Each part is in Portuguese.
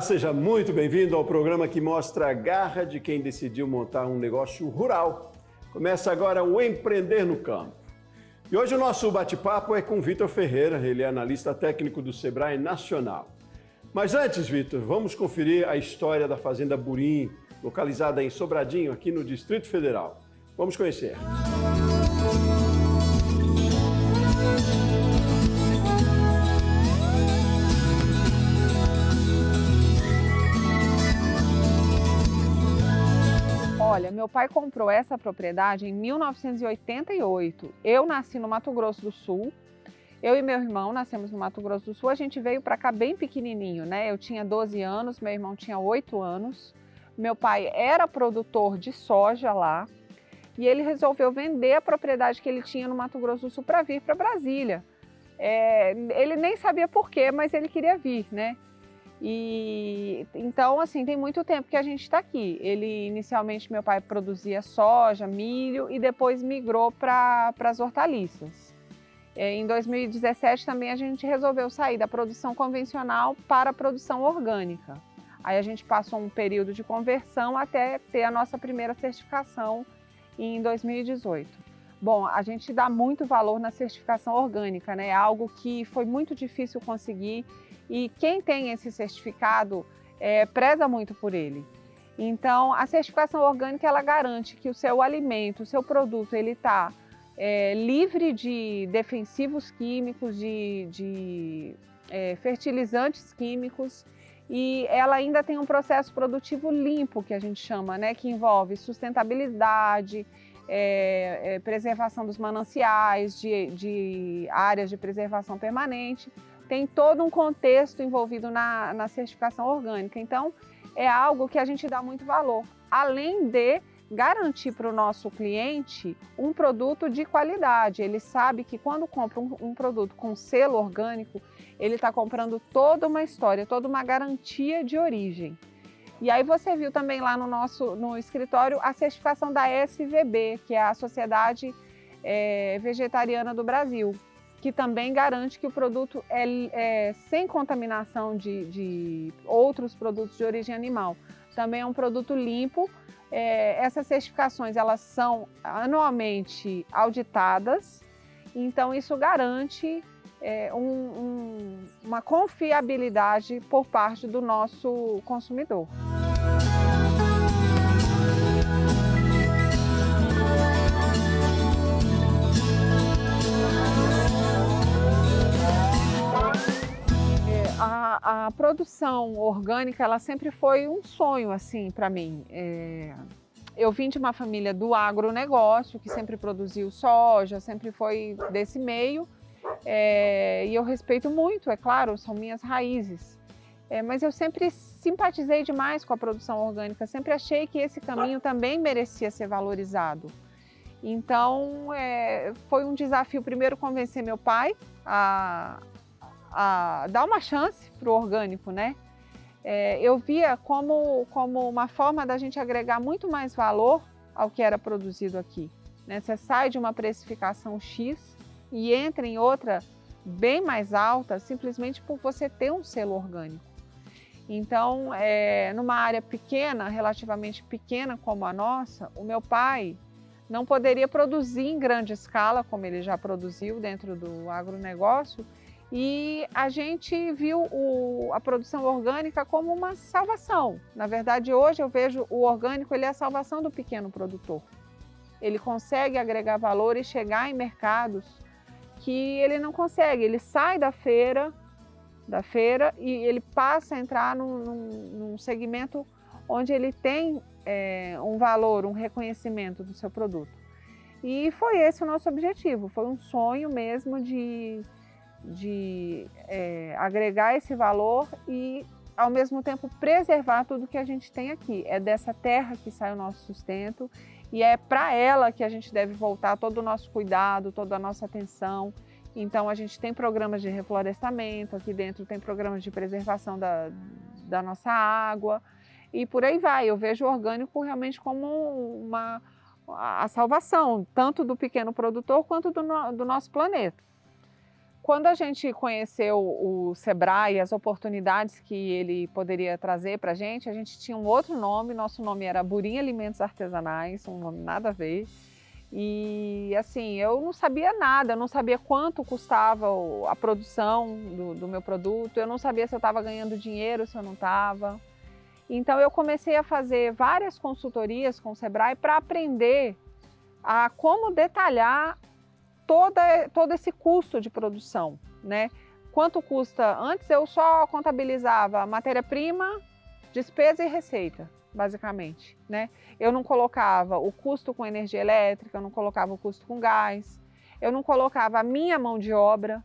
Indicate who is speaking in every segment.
Speaker 1: seja muito bem-vindo ao programa que mostra a garra de quem decidiu montar um negócio rural. Começa agora o Empreender no Campo. E hoje o nosso bate-papo é com Vitor Ferreira, ele é analista técnico do Sebrae Nacional. Mas antes, Vitor, vamos conferir a história da Fazenda Burim, localizada em Sobradinho, aqui no Distrito Federal. Vamos conhecer.
Speaker 2: Olha, meu pai comprou essa propriedade em 1988. Eu nasci no Mato Grosso do Sul. Eu e meu irmão nascemos no Mato Grosso do Sul. A gente veio para cá bem pequenininho, né? Eu tinha 12 anos, meu irmão tinha 8 anos. Meu pai era produtor de soja lá e ele resolveu vender a propriedade que ele tinha no Mato Grosso do Sul para vir para Brasília. Ele nem sabia por quê, mas ele queria vir, né? E então, assim, tem muito tempo que a gente está aqui. Inicialmente, meu pai produzia soja, milho e depois migrou para as hortaliças. Em 2017 também a gente resolveu sair da produção convencional para a produção orgânica. Aí a gente passou um período de conversão até ter a nossa primeira certificação em 2018. Bom, a gente dá muito valor na certificação orgânica, né? É algo que foi muito difícil conseguir. E quem tem esse certificado preza muito por ele. Então, a certificação orgânica ela garante que o seu alimento, o seu produto, ele está livre de defensivos químicos, de fertilizantes químicos, e ela ainda tem um processo produtivo limpo, que a gente chama, né, que envolve sustentabilidade, preservação dos mananciais, de áreas de preservação permanente. Tem todo um contexto envolvido na certificação orgânica. Então, é algo que a gente dá muito valor, além de garantir para o nosso cliente um produto de qualidade. Ele sabe que quando compra um produto com selo orgânico, ele está comprando toda uma história, toda uma garantia de origem. E aí você viu também lá no escritório a certificação da SVB, que é a Sociedade Vegetariana do Brasil, que também garante que o produto é sem contaminação de outros produtos de origem animal. Também é um produto limpo. Essas certificações elas são anualmente auditadas, então isso garante uma confiabilidade por parte do nosso consumidor. A produção orgânica, ela sempre foi um sonho, assim, para mim. Eu vim de uma família do agronegócio, que sempre produziu soja, sempre foi desse meio. E eu respeito muito, é claro, são minhas raízes. Mas eu sempre simpatizei demais com a produção orgânica, sempre achei que esse caminho também merecia ser valorizado. Então, foi um desafio, primeiro, convencer meu pai a dar uma chance para o orgânico, né? Eu via como uma forma da gente agregar muito mais valor ao que era produzido aqui, né? Você sai de uma precificação X e entra em outra bem mais alta, simplesmente por você ter um selo orgânico. Então, numa área pequena, relativamente pequena como a nossa, o meu pai não poderia produzir em grande escala, como ele já produziu dentro do agronegócio, e a gente viu a produção orgânica como uma salvação. Na verdade, hoje eu vejo o orgânico, ele é a salvação do pequeno produtor. Ele consegue agregar valor e chegar em mercados que ele não consegue. Ele sai da feira e ele passa a entrar num segmento onde ele tem um valor, um reconhecimento do seu produto. E foi esse o nosso objetivo, foi um sonho mesmo de agregar esse valor e, ao mesmo tempo, preservar tudo que a gente tem aqui. É dessa terra que sai o nosso sustento e é para ela que a gente deve voltar todo o nosso cuidado, toda a nossa atenção. Então, a gente tem programas de reflorestamento, aqui dentro tem programas de preservação da nossa água e por aí vai. Eu vejo o orgânico realmente como a salvação, tanto do pequeno produtor quanto do nosso planeta. Quando a gente conheceu o Sebrae, as oportunidades que ele poderia trazer para a gente tinha um outro nome, nosso nome era Burim Alimentos Artesanais, um nome nada a ver. E assim, eu não sabia nada, eu não sabia quanto custava a produção do meu produto, eu não sabia se eu estava ganhando dinheiro, se eu não estava. Então eu comecei a fazer várias consultorias com o Sebrae para aprender a como detalhar todo esse custo de produção, né? Quanto custa? Antes eu só contabilizava matéria-prima, despesa e receita, basicamente, né? Eu não colocava o custo com energia elétrica, eu não colocava o custo com gás, eu não colocava a minha mão de obra.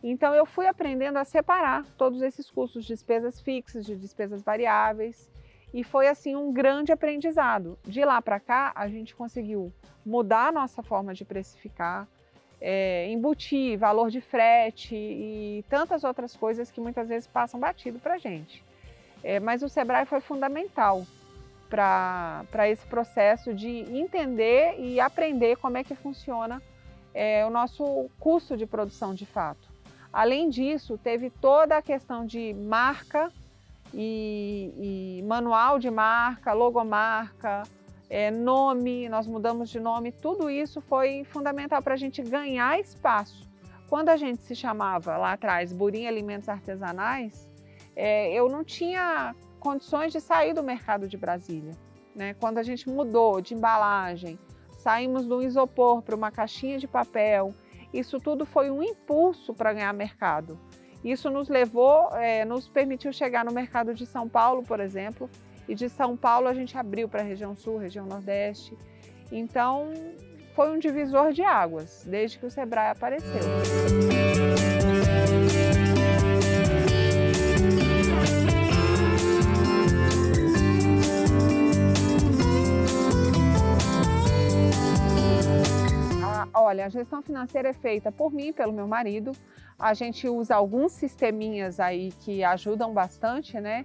Speaker 2: Então eu fui aprendendo a separar todos esses custos de despesas fixas, de despesas variáveis, e foi assim um grande aprendizado. De lá para cá a gente conseguiu mudar a nossa forma de precificar, embutir valor de frete e tantas outras coisas que muitas vezes passam batido para a gente. Mas o Sebrae foi fundamental para esse processo de entender e aprender como é que funciona o nosso custo de produção de fato. Além disso, teve toda a questão de marca e manual de marca, logomarca, nome, nós mudamos de nome, tudo isso foi fundamental para a gente ganhar espaço. Quando a gente se chamava lá atrás Burim Alimentos Artesanais, eu não tinha condições de sair do mercado de Brasília, né? Quando a gente mudou de embalagem, saímos do isopor para uma caixinha de papel, isso tudo foi um impulso para ganhar mercado. Isso nos levou, nos permitiu chegar no mercado de São Paulo, por exemplo, e de São Paulo a gente abriu para a região sul, região nordeste. Então, foi um divisor de águas, desde que o Sebrae apareceu. Olha, a gestão financeira é feita por mim e pelo meu marido. A gente usa alguns sisteminhas aí que ajudam bastante, né?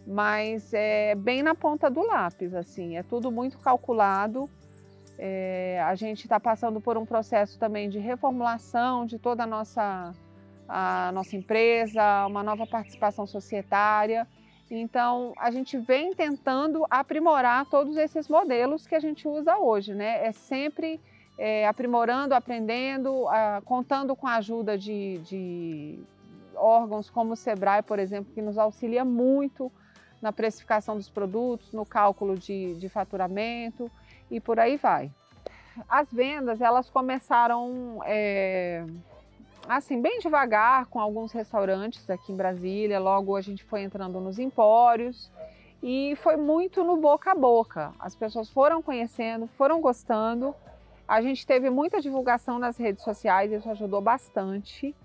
Speaker 2: Mas é bem na ponta do lápis, assim, é tudo muito calculado. A gente está passando por um processo também de reformulação de toda a nossa empresa, uma nova participação societária. Então, a gente vem tentando aprimorar todos esses modelos que a gente usa hoje, né? É sempre aprimorando, aprendendo, contando com a ajuda de órgãos como o Sebrae, por exemplo, que nos auxilia muito na precificação dos produtos, no cálculo de faturamento e por aí vai. As vendas, elas começaram assim, bem devagar com alguns restaurantes aqui em Brasília, logo a gente foi entrando nos empórios e foi muito no boca a boca. As pessoas foram conhecendo, foram gostando, a gente teve muita divulgação nas redes sociais, isso ajudou bastante.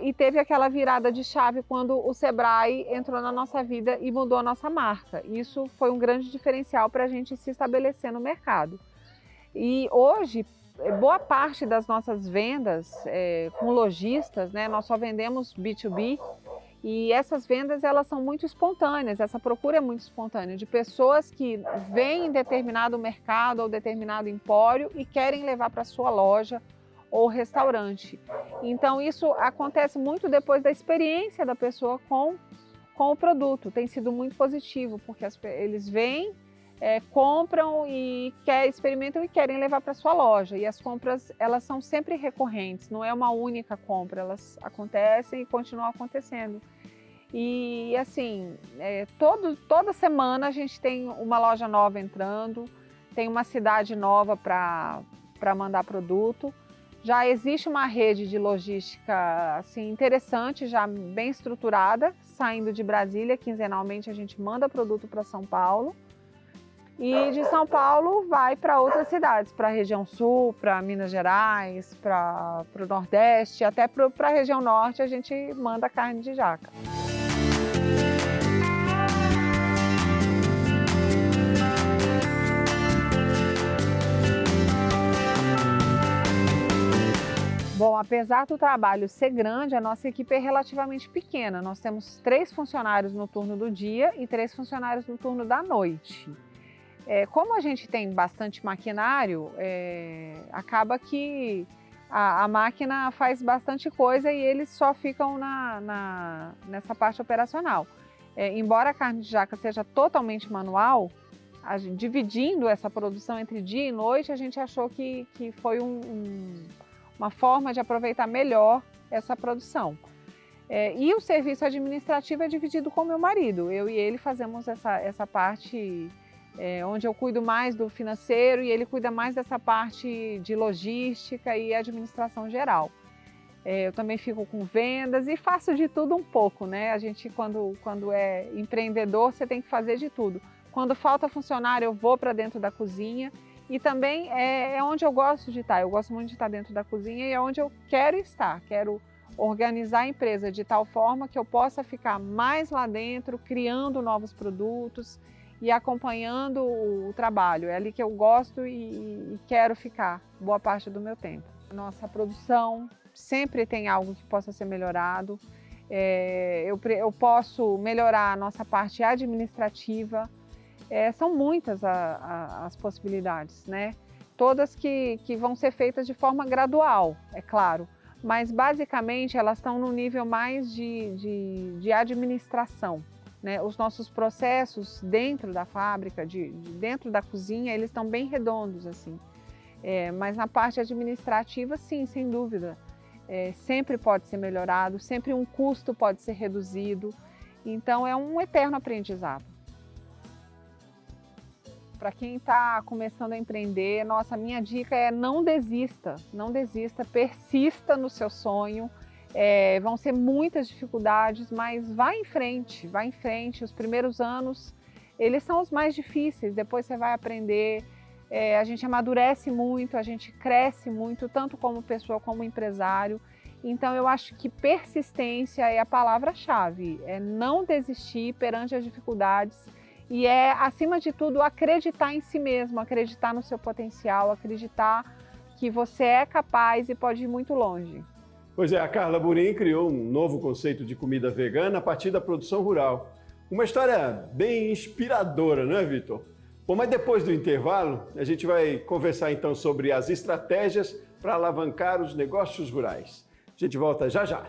Speaker 2: E teve aquela virada de chave quando o Sebrae entrou na nossa vida e mudou a nossa marca. Isso foi um grande diferencial para a gente se estabelecer no mercado. E hoje, boa parte das nossas vendas com lojistas, né, nós só vendemos B2B, e essas vendas elas são muito espontâneas, essa procura é muito espontânea, de pessoas que veem em determinado mercado ou determinado empório e querem levar para a sua loja ou restaurante. Então isso acontece muito depois da experiência da pessoa com o produto. Tem sido muito positivo, porque eles vêm, compram e experimentam e querem levar para sua loja. E as compras, elas são sempre recorrentes, não é uma única compra, elas acontecem e continuam acontecendo. E assim, toda semana a gente tem uma loja nova entrando, tem uma cidade nova para mandar produto. Já existe uma rede de logística assim, interessante, já bem estruturada, saindo de Brasília. Quinzenalmente a gente manda produto para São Paulo. E de São Paulo vai para outras cidades, para a região sul, para Minas Gerais, para o Nordeste, até para a região norte a gente manda carne de jaca. Bom, apesar do trabalho ser grande, a nossa equipe é relativamente pequena. Nós temos 3 funcionários no turno do dia e 3 funcionários no turno da noite. Como a gente tem bastante maquinário, acaba que a máquina faz bastante coisa e eles só ficam nessa parte operacional. Embora a carne de jaca seja totalmente manual, dividindo essa produção entre dia e noite, a gente achou que foi uma forma de aproveitar melhor essa produção. E o serviço administrativo é dividido com meu marido. Eu e ele fazemos essa parte onde eu cuido mais do financeiro e ele cuida mais dessa parte de logística e administração geral. Eu também fico com vendas e faço de tudo um pouco, né? A gente, quando é empreendedor, você tem que fazer de tudo. Quando falta funcionário, eu vou para dentro da cozinha e também é onde eu gosto de estar. Eu gosto muito de estar dentro da cozinha e é onde eu quero estar. Quero organizar a empresa de tal forma que eu possa ficar mais lá dentro, criando novos produtos e acompanhando o trabalho. É ali que eu gosto e quero ficar boa parte do meu tempo. Nossa produção sempre tem algo que possa ser melhorado. Eu posso melhorar a nossa parte administrativa. São muitas as possibilidades, né? Todas que vão ser feitas de forma gradual, é claro. Mas basicamente elas estão no nível mais de administração. Né? Os nossos processos dentro da fábrica, dentro da cozinha, eles estão bem redondos assim. Mas na parte administrativa, sim, sem dúvida. Sempre pode ser melhorado, sempre um custo pode ser reduzido. Então é um eterno aprendizado. Para quem está começando a empreender, minha dica é não desista, persista no seu sonho. Vão ser muitas dificuldades, mas vá em frente. Os primeiros anos, eles são os mais difíceis, depois você vai aprender. A gente amadurece muito, a gente cresce muito, tanto como pessoa como empresário. Então eu acho que persistência é a palavra-chave, é não desistir perante as dificuldades e acima de tudo, acreditar em si mesmo, acreditar no seu potencial, acreditar que você é capaz e pode ir muito longe.
Speaker 1: Pois é, a Carla Burin criou um novo conceito de comida vegana a partir da produção rural. Uma história bem inspiradora, não é, Vitor? Bom, mas depois do intervalo, a gente vai conversar então sobre as estratégias para alavancar os negócios rurais. A gente volta já já.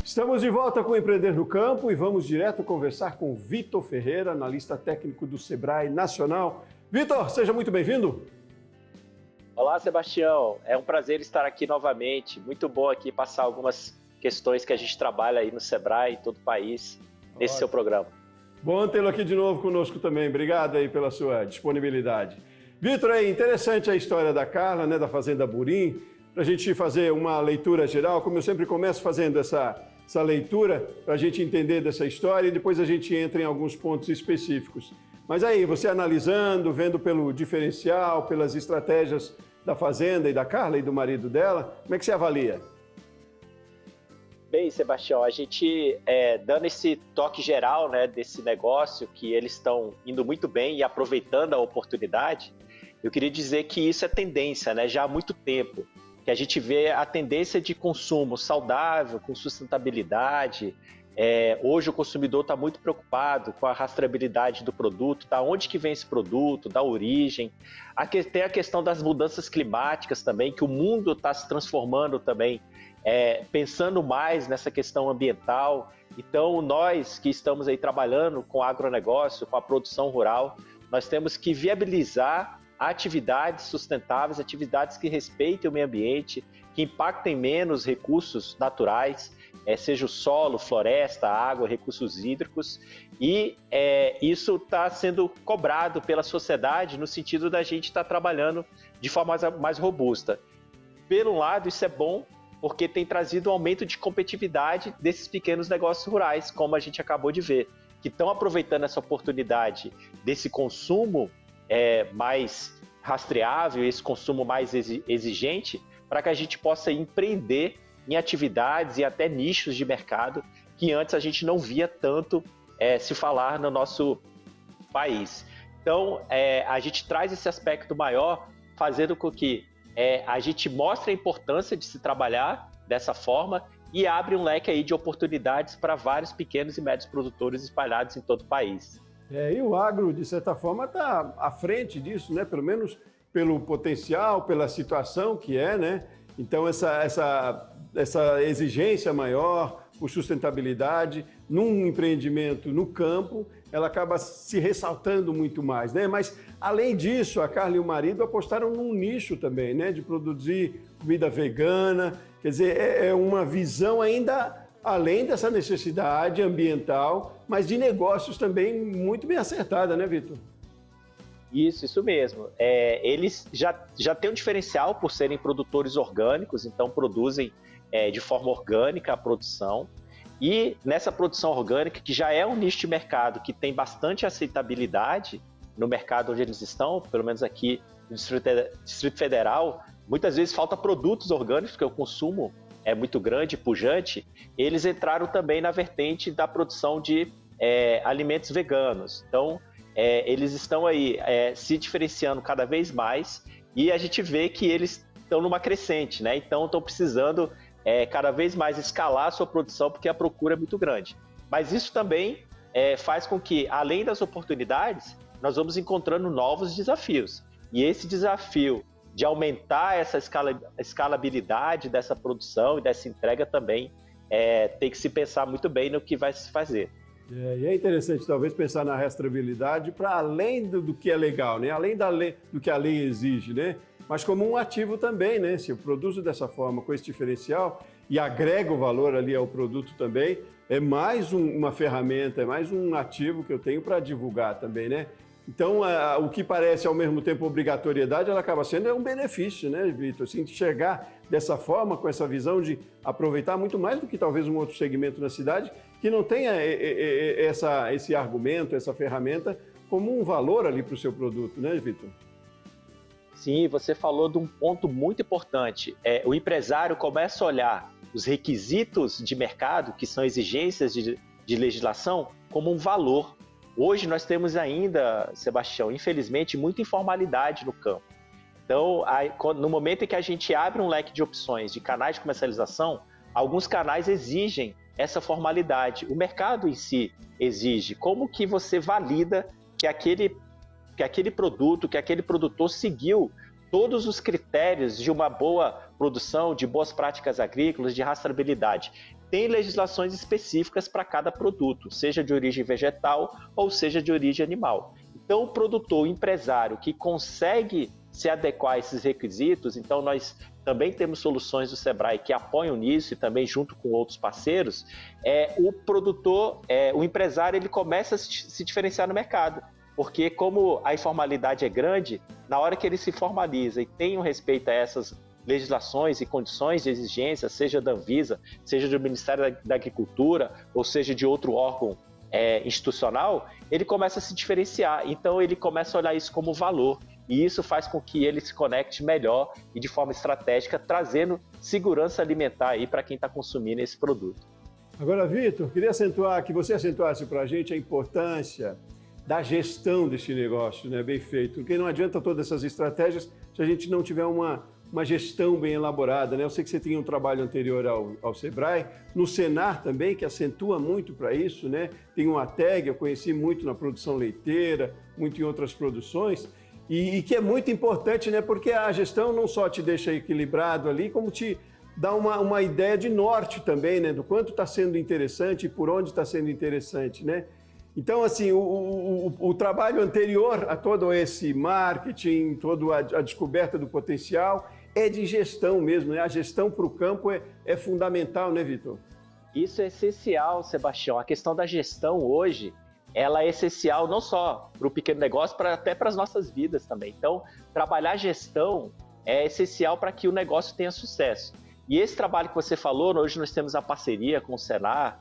Speaker 1: Estamos de volta com o Empreender no Campo e vamos direto conversar com Vitor Ferreira, analista técnico do Sebrae Nacional. Vitor, seja muito bem-vindo.
Speaker 3: Olá, Sebastião. É um prazer estar aqui novamente. Muito bom aqui passar algumas questões que a gente trabalha aí no Sebrae e todo o país nesse seu programa.
Speaker 1: Bom tê-lo aqui de novo conosco também. Obrigado aí pela sua disponibilidade. Vitor, é interessante a história da Carla, né, da Fazenda Burin, para a gente fazer uma leitura geral, como eu sempre começo fazendo essa leitura, para a gente entender dessa história e depois a gente entra em alguns pontos específicos. Mas aí, você analisando, vendo pelo diferencial, pelas estratégias da Fazenda e da Carla e do marido dela, como é que você avalia?
Speaker 3: Bem, Sebastião, a gente dando esse toque geral, né, desse negócio, que eles estão indo muito bem e aproveitando a oportunidade, eu queria dizer que isso é tendência, né, já há muito tempo, que a gente vê a tendência de consumo saudável, com sustentabilidade. Hoje o consumidor está muito preocupado com a rastreabilidade do produto, da onde que vem esse produto, da origem. Tem a questão das mudanças climáticas também, que o mundo está se transformando também, pensando mais nessa questão ambiental. Então, nós que estamos aí trabalhando com agronegócio, com a produção rural, nós temos que viabilizar atividades sustentáveis, atividades que respeitem o meio ambiente, que impactem menos recursos naturais, seja o solo, floresta, água, recursos hídricos, e isso está sendo cobrado pela sociedade no sentido da gente estar trabalhando de forma mais robusta. Por um lado, isso é bom, porque tem trazido um aumento de competitividade desses pequenos negócios rurais, como a gente acabou de ver, que estão aproveitando essa oportunidade desse consumo mais rastreável, esse consumo mais exigente, para que a gente possa empreender em atividades e até nichos de mercado que antes a gente não via tanto se falar no nosso país. Então, a gente traz esse aspecto maior, fazendo com que a gente mostre a importância de se trabalhar dessa forma e abre um leque aí de oportunidades para vários pequenos e médios produtores espalhados em todo o país.
Speaker 1: E o agro, de certa forma, está à frente disso, né? Pelo menos pelo potencial, pela situação que é, né? Então, essa exigência maior por sustentabilidade num empreendimento no campo, ela acaba se ressaltando muito mais, né? Mas, além disso, a Carla e o marido apostaram num nicho também, né? De produzir comida vegana. Quer dizer, é uma visão ainda além dessa necessidade ambiental, mas de negócios também muito bem acertada, né, Vitor?
Speaker 3: Isso mesmo. Eles já têm um diferencial por serem produtores orgânicos, então produzem de forma orgânica a produção. E nessa produção orgânica, que já é um nicho de mercado que tem bastante aceitabilidade no mercado onde eles estão, pelo menos aqui no Distrito Federal, muitas vezes falta produtos orgânicos, porque o consumo é muito grande, pujante. Eles entraram também na vertente da produção de alimentos veganos. Então, eles estão aí se diferenciando cada vez mais e a gente vê que eles estão numa crescente, né? Então, estão precisando cada vez mais escalar a sua produção porque a procura é muito grande. Mas isso também faz com que, além das oportunidades, nós vamos encontrando novos desafios. E esse desafio de aumentar essa escalabilidade dessa produção e dessa entrega também tem que se pensar muito bem no que vai se fazer.
Speaker 1: E é interessante, talvez, pensar na rastreabilidade para além do que é legal, né? Além do que a lei exige, né? Mas como um ativo também, né? Se eu produzo dessa forma, com esse diferencial, e agrego valor ali ao produto também, é mais uma ferramenta, é mais um ativo que eu tenho para divulgar também, né? Então, o que parece ao mesmo tempo obrigatoriedade, ela acaba sendo um benefício, né, Vitor? Assim, enxergar dessa forma, com essa visão de aproveitar muito mais do que talvez um outro segmento na cidade, que não tenha esse argumento, essa ferramenta, como um valor ali para o seu produto, né, Vitor?
Speaker 3: Sim, você falou de um ponto muito importante. O empresário começa a olhar os requisitos de mercado, que são exigências de legislação, como um valor. Hoje nós temos ainda, Sebastião, infelizmente, muita informalidade no campo. Então, no momento em que a gente abre um leque de opções de canais de comercialização, alguns canais exigem essa formalidade. O mercado em si exige. Como que você valida que aquele produto, que aquele produtor seguiu todos os critérios de uma boa produção, de boas práticas agrícolas, de rastreabilidade? Tem legislações específicas para cada produto, seja de origem vegetal ou seja de origem animal. Então, o produtor, o empresário que consegue se adequar a esses requisitos, então nós também temos soluções do Sebrae que apoiam nisso e também junto com outros parceiros, o produtor, o empresário, ele começa a se diferenciar no mercado. Porque como a informalidade é grande, na hora que ele se formaliza e tem um respeito a essas legislações e condições de exigência, seja da Anvisa, seja do Ministério da Agricultura, ou seja de outro órgão institucional, ele começa a se diferenciar. Então ele começa a olhar isso como valor. E isso faz com que ele se conecte melhor e de forma estratégica, trazendo segurança alimentar aí para quem está consumindo esse produto.
Speaker 1: Agora, Vitor, queria que você acentuasse para a gente a importância da gestão desse negócio, né? Bem feito. Porque não adianta todas essas estratégias se a gente não tiver uma gestão bem elaborada, né? Eu sei que você tinha um trabalho anterior ao Sebrae, no Senar também, que acentua muito para isso, né? Tem uma ATEG, eu conheci muito na produção leiteira, muito em outras produções, e que é muito importante, né? Porque a gestão não só te deixa equilibrado ali, como te dá uma ideia de norte também, né? Do quanto está sendo interessante e por onde está sendo interessante, né? Então, assim, o trabalho anterior a todo esse marketing, toda a descoberta do potencial, é de gestão mesmo, né? A gestão para o campo é fundamental, né, Vitor?
Speaker 3: Isso é essencial, Sebastião. A questão da gestão hoje, ela é essencial não só para o pequeno negócio, até para as nossas vidas também. Então, trabalhar a gestão é essencial para que o negócio tenha sucesso. E esse trabalho que você falou, hoje nós temos a parceria com o Senar,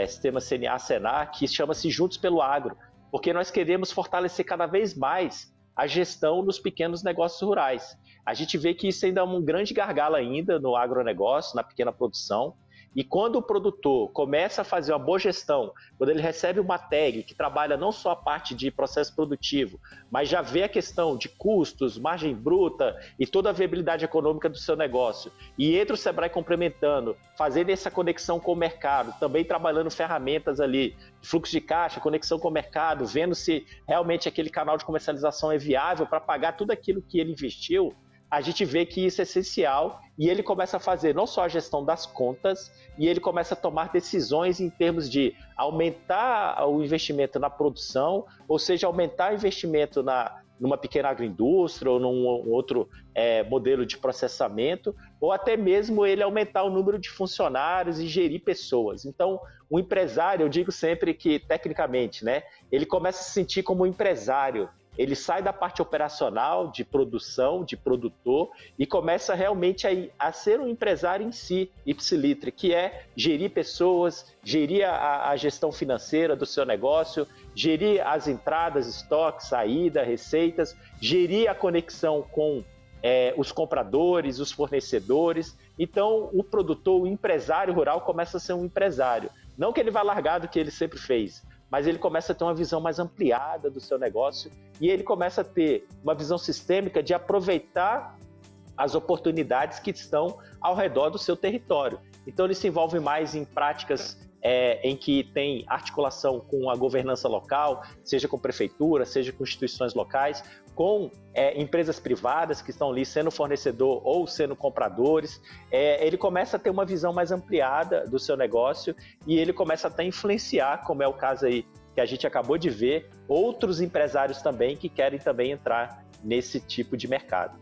Speaker 3: sistema CNA-Senar, que chama-se Juntos pelo Agro, porque nós queremos fortalecer cada vez mais a gestão nos pequenos negócios rurais. A gente vê que isso ainda é um grande gargalo ainda no agronegócio, na pequena produção, E quando o produtor começa a fazer uma boa gestão, quando ele recebe uma tag que trabalha não só a parte de processo produtivo, mas já vê a questão de custos, margem bruta e toda a viabilidade econômica do seu negócio, e entra o Sebrae complementando, fazendo essa conexão com o mercado, também trabalhando ferramentas ali, fluxo de caixa, conexão com o mercado, vendo se realmente aquele canal de comercialização é viável para pagar tudo aquilo que ele investiu, a gente vê que isso é essencial e ele começa a fazer não só a gestão das contas, e ele começa a tomar decisões em termos de aumentar o investimento na produção, ou seja, aumentar o investimento numa pequena agroindústria ou num outro modelo de processamento, ou até mesmo ele aumentar o número de funcionários e gerir pessoas. Então, o empresário, eu digo sempre que, tecnicamente, né, ele começa a se sentir como um empresário. Ele sai da parte operacional, de produção, de produtor, e começa realmente a ser um empresário em si, ipsilitre, que é gerir pessoas, gerir a gestão financeira do seu negócio, gerir as entradas, estoques, saída, receitas, gerir a conexão com os compradores, os fornecedores. Então, o produtor, o empresário rural começa a ser um empresário. Não que ele vá largar do que ele sempre fez, mas ele começa a ter uma visão mais ampliada do seu negócio e ele começa a ter uma visão sistêmica de aproveitar as oportunidades que estão ao redor do seu território. Então, ele se envolve mais em práticas em que tem articulação com a governança local, seja com prefeitura, seja com instituições locais, com empresas privadas que estão ali sendo fornecedor ou sendo compradores. Ele começa a ter uma visão mais ampliada do seu negócio e ele começa até a influenciar, como é o caso aí que a gente acabou de ver, outros empresários também que querem também entrar nesse tipo de mercado.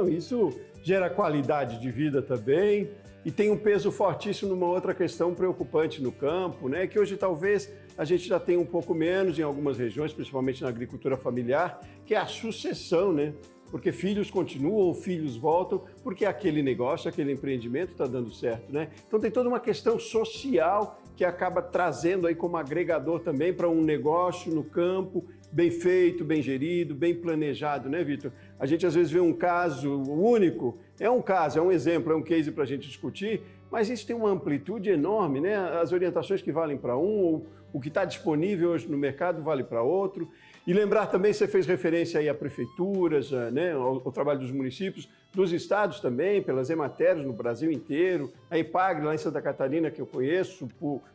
Speaker 1: Isso gera qualidade de vida também e tem um peso fortíssimo numa outra questão preocupante no campo, né? Que hoje talvez a gente já tenha um pouco menos em algumas regiões, principalmente na agricultura familiar, que é a sucessão, né? Porque filhos continuam, filhos voltam, porque aquele negócio, aquele empreendimento está dando certo, né? Então tem toda uma questão social que acaba trazendo aí como agregador também para um negócio no campo, bem feito, bem gerido, bem planejado, né, Vitor? A gente às vezes vê um caso único, é um caso, é um exemplo, é um case para a gente discutir, mas isso tem uma amplitude enorme, né? As orientações que valem para um, ou o que está disponível hoje no mercado vale para outro. E lembrar também, você fez referência aí a prefeituras, né, ao trabalho dos municípios, dos estados também, pelas Ematérias no Brasil inteiro, a EPAGRE lá em Santa Catarina, que eu conheço,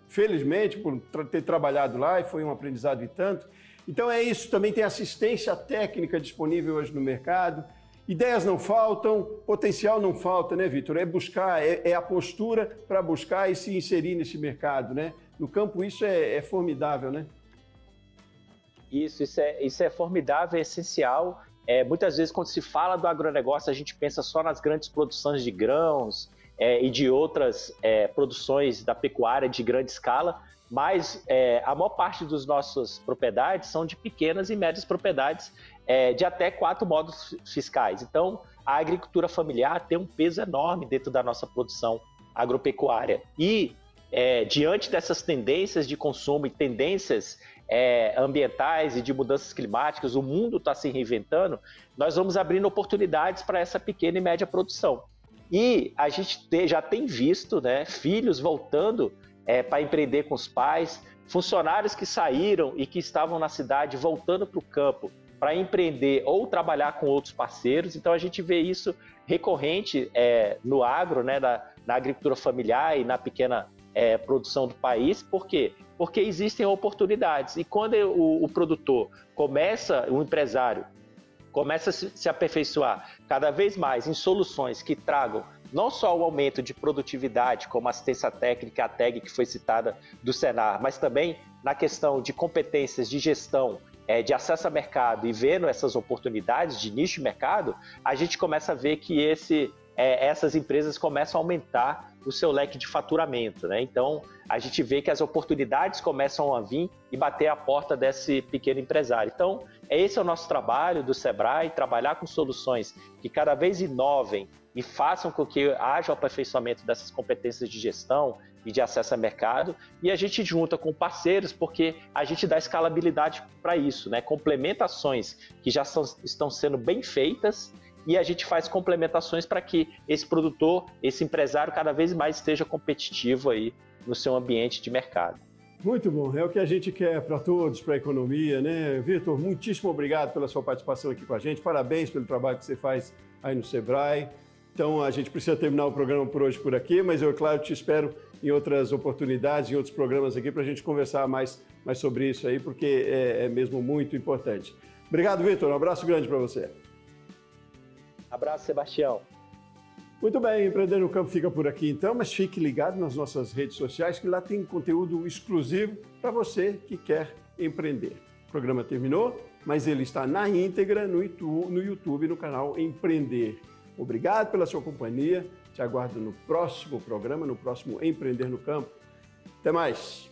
Speaker 1: felizmente, por ter trabalhado lá, e foi um aprendizado e tanto. Então é isso, também tem assistência técnica disponível hoje no mercado. Ideias não faltam, potencial não falta, né, Vitor? É buscar, é a postura para buscar e se inserir nesse mercado, né? No campo isso é formidável, né?
Speaker 3: Isso é formidável, é essencial. Muitas vezes, quando se fala do agronegócio, a gente pensa só nas grandes produções de grãos e de outras produções da pecuária de grande escala, mas a maior parte das nossas propriedades são de pequenas e médias propriedades de até 4 modos fiscais. Então, a agricultura familiar tem um peso enorme dentro da nossa produção agropecuária. E, diante dessas tendências de consumo e tendências ambientais e de mudanças climáticas, o mundo está se reinventando, nós vamos abrindo oportunidades para essa pequena e média produção. E a gente já tem visto, né, filhos voltando para empreender com os pais, funcionários que saíram e que estavam na cidade voltando para o campo para empreender ou trabalhar com outros parceiros. Então a gente vê isso recorrente no agro, né, na agricultura familiar e na pequena produção do país. Por quê? Porque existem oportunidades. E quando o produtor o empresário começa a se aperfeiçoar cada vez mais em soluções que tragam não só o aumento de produtividade, como a assistência técnica, a TAG que foi citada do Senar, mas também na questão de competências de gestão, de acesso a mercado e vendo essas oportunidades de nicho de mercado, a gente começa a ver que essas empresas começam a aumentar o seu leque de faturamento, né? Então, a gente vê que as oportunidades começam a vir e bater a porta desse pequeno empresário. Então, esse é o nosso trabalho do Sebrae, trabalhar com soluções que cada vez inovem e façam com que haja o aperfeiçoamento dessas competências de gestão e de acesso a mercado, e a gente junta com parceiros porque a gente dá escalabilidade para isso, né? Complementa ações que já estão sendo bem feitas e a gente faz complementações para que esse produtor, esse empresário cada vez mais esteja competitivo aí no seu ambiente de mercado.
Speaker 1: Muito bom, é o que a gente quer para todos, para a economia, né? Vitor, muitíssimo obrigado pela sua participação aqui com a gente, parabéns pelo trabalho que você faz aí no Sebrae. Então, a gente precisa terminar o programa por hoje por aqui, mas eu, claro, te espero em outras oportunidades, em outros programas aqui, para a gente conversar mais sobre isso aí, porque é mesmo muito importante. Obrigado, Vitor, um abraço grande para você.
Speaker 3: Abraço, Sebastião.
Speaker 1: Muito bem, Empreender no Campo fica por aqui então, mas fique ligado nas nossas redes sociais, que lá tem conteúdo exclusivo para você que quer empreender. O programa terminou, mas ele está na íntegra no YouTube, no canal Empreender. Obrigado pela sua companhia, te aguardo no próximo programa, no próximo Empreender no Campo. Até mais!